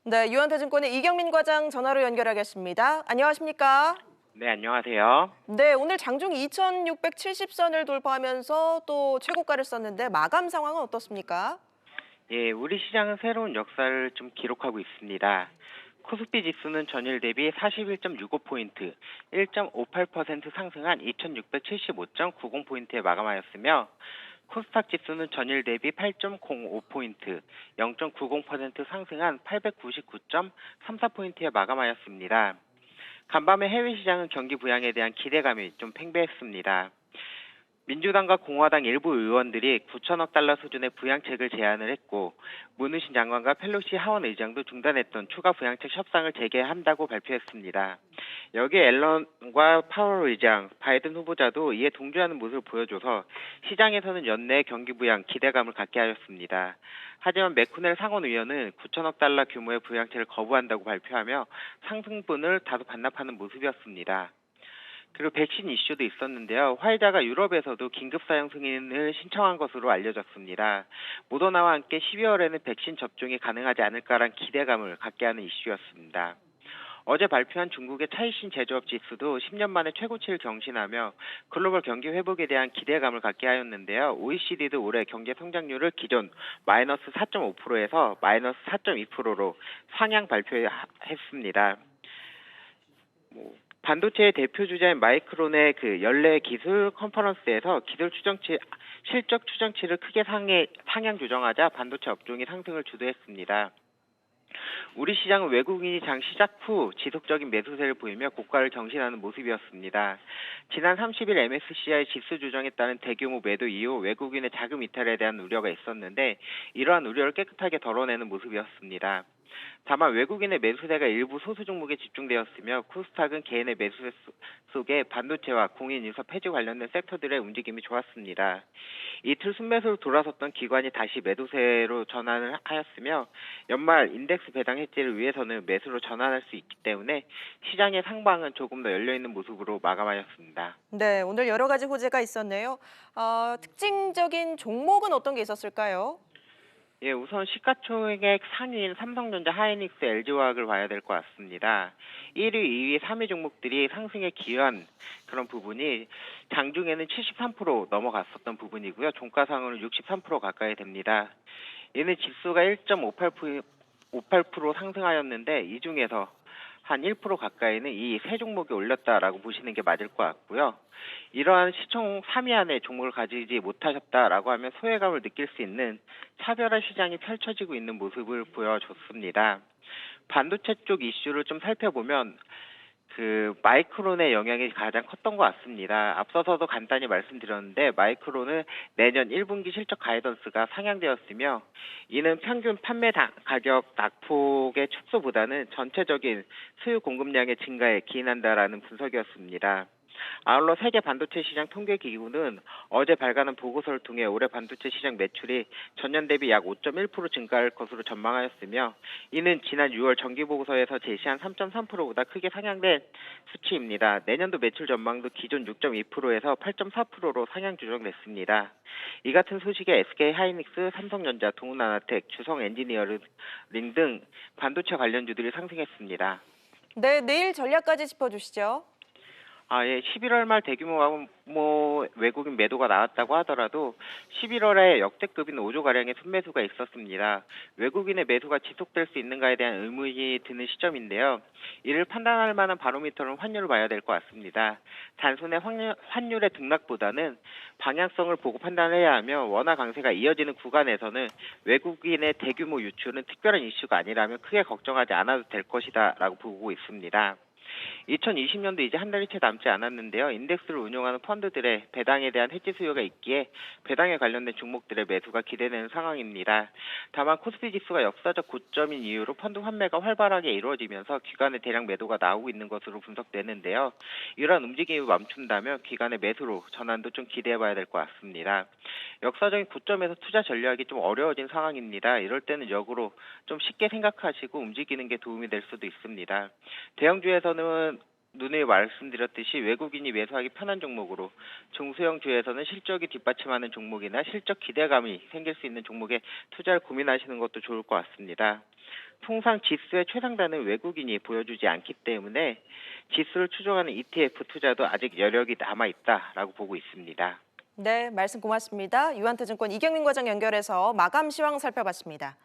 네, 유한타증권의 이경민 과장 전화로 연결하겠습니다. 안녕하십니까? 네, 안녕하세요. 네, 오늘 장중 2,670선을 돌파하면서 또 최고가를 썼는데 마감 상황은 어떻습니까? 예, 우리 시장은 새로운 역사를 좀 기록하고 있습니다. 코스피 지수는 전일 대비 41.65포인트, 1.58% 상승한 2,675.90포인트에 마감하였으며, 코스닥 지수는 전일 대비 8.05포인트, 0.90% 상승한 899.34포인트에 마감하였습니다. 간밤에 해외 시장은 경기 부양에 대한 기대감이 좀 팽배했습니다. 민주당과 공화당 일부 의원들이 9천억 달러 수준의 부양책을 제안을 했고, 문우신 장관과 펠로시 하원 의장도 중단했던 추가 부양책 협상을 재개한다고 발표했습니다. 여기에 앨런과 파월 의장, 바이든 후보자도 이에 동조하는 모습을 보여줘서 시장에서는 연내 경기 부양 기대감을 갖게 하였습니다. 하지만 맥코넬 상원 의원은 9천억 달러 규모의 부양책을 거부한다고 발표하며 상승분을 다소 반납하는 모습이었습니다. 그리고 백신 이슈도 있었는데요. 화이자가 유럽에서도 긴급 사용 승인을 신청한 것으로 알려졌습니다. 모더나와 함께 12월에는 백신 접종이 가능하지 않을까란 기대감을 갖게 하는 이슈였습니다. 어제 발표한 중국의 차이신 제조업 지수도 10년 만에 최고치를 경신하며 글로벌 경기 회복에 대한 기대감을 갖게 하였는데요. OECD도 올해 경제 성장률을 기존 마이너스 4.5%에서 마이너스 4.2%로 상향 발표했습니다. 반도체의 대표 주자인 마이크론의 연례 기술 컨퍼런스에서 실적 추정치를 크게 상향 조정하자 반도체 업종이 상승을 주도했습니다. 우리 시장은 외국인이 장 시작 후 지속적인 매수세를 보이며 고가를 경신하는 모습이었습니다. 지난 30일 MSCI 지수 조정에 따른 대규모 매도 이후 외국인의 자금 이탈에 대한 우려가 있었는데 이러한 우려를 깨끗하게 덜어내는 모습이었습니다. 다만 외국인의 매수세가 일부 소수 종목에 집중되었으며 코스닥은 개인의 매수세 속에 반도체와 공인인허 폐지 관련된 섹터들의 움직임이 좋았습니다. 이틀 순매수로 돌아섰던 기관이 다시 매도세로 전환을 하였으며 연말 인덱스 배당 해지를 위해서는 매수로 전환할 수 있기 때문에 시장의 상방은 조금 더 열려있는 모습으로 마감하였습니다. 네, 오늘 여러 가지 호재가 있었네요. 특징적인 종목은 어떤 게 있었을까요? 예, 우선 시가총액 상위인 삼성전자, 하이닉스, LG화학을 봐야 될 것 같습니다. 1위, 2위, 3위 종목들이 상승에 기여한 그런 부분이 장중에는 73% 넘어갔었던 부분이고요. 종가상으로는 63% 가까이 됩니다. 이는 지수가 1.58% 상승하였는데 이 중에서 한 1% 가까이는 이 세 종목이 올렸다라고 보시는 게 맞을 것 같고요. 이러한 시총 3위 안에 종목을 가지지 못하셨다라고 하면 소외감을 느낄 수 있는 차별화 시장이 펼쳐지고 있는 모습을 보여줬습니다. 반도체 쪽 이슈를 좀 살펴보면 마이크론의 영향이 가장 컸던 것 같습니다. 앞서서도 간단히 말씀드렸는데 마이크론은 내년 1분기 실적 가이던스가 상향되었으며 이는 평균 판매 가격 낙폭의 축소보다는 전체적인 수요 공급량의 증가에 기인한다라는 분석이었습니다. 아울러 세계 반도체 시장 통계기구는 어제 발간한 보고서를 통해 올해 반도체 시장 매출이 전년 대비 약 5.1% 증가할 것으로 전망하였으며 이는 지난 6월 정기보고서에서 제시한 3.3%보다 크게 상향된 수치입니다. 내년도 매출 전망도 기존 6.2%에서 8.4%로 상향 조정됐습니다. 이 같은 소식에 SK하이닉스, 삼성전자, 동훈나나텍, 주성엔지니어링 등 반도체 관련주들이 상승했습니다. 네, 내일 전략까지 짚어주시죠. 예, 11월 말 대규모 외국인 매도가 나왔다고 하더라도 11월에 역대급인 5조 가량의 순매수가 있었습니다. 외국인의 매수가 지속될 수 있는가에 대한 의문이 드는 시점인데요. 이를 판단할 만한 바로미터는 환율을 봐야 될 것 같습니다. 단순히 환율의 등락보다는 방향성을 보고 판단해야 하며 원화 강세가 이어지는 구간에서는 외국인의 대규모 유출은 특별한 이슈가 아니라면 크게 걱정하지 않아도 될 것이다라고 보고 있습니다. 2020년도 이제 한 달이 채 남지 않았는데요. 인덱스를 운용하는 펀드들의 배당에 대한 해지 수요가 있기에 배당에 관련된 종목들의 매수가 기대되는 상황입니다. 다만 코스피 지수가 역사적 고점인 이유로 펀드 환매가 활발하게 이루어지면서 기관의 대량 매도가 나오고 있는 것으로 분석되는데요. 이러한 움직임이 멈춘다면 기관의 매수로 전환도 좀 기대해봐야 될 것 같습니다. 역사적인 고점에서 투자 전략이 좀 어려워진 상황입니다. 이럴 때는 역으로 좀 쉽게 생각하시고 움직이는 게 도움이 될 수도 있습니다. 대형주에서는 누누이 말씀드렸듯이 외국인이 매수하기 편한 종목으로, 중소형주에서는 실적이 뒷받침하는 종목이나 실적 기대감이 생길 수 있는 종목에 투자를 고민하시는 것도 좋을 것 같습니다. 통상 지수의 최상단은 외국인이 보여주지 않기 때문에 지수를 추종하는 ETF 투자도 아직 여력이 남아있다라고 보고 있습니다. 네, 말씀 고맙습니다. 유한투증권 이경민 과장 연결해서 마감 시황 살펴봤습니다.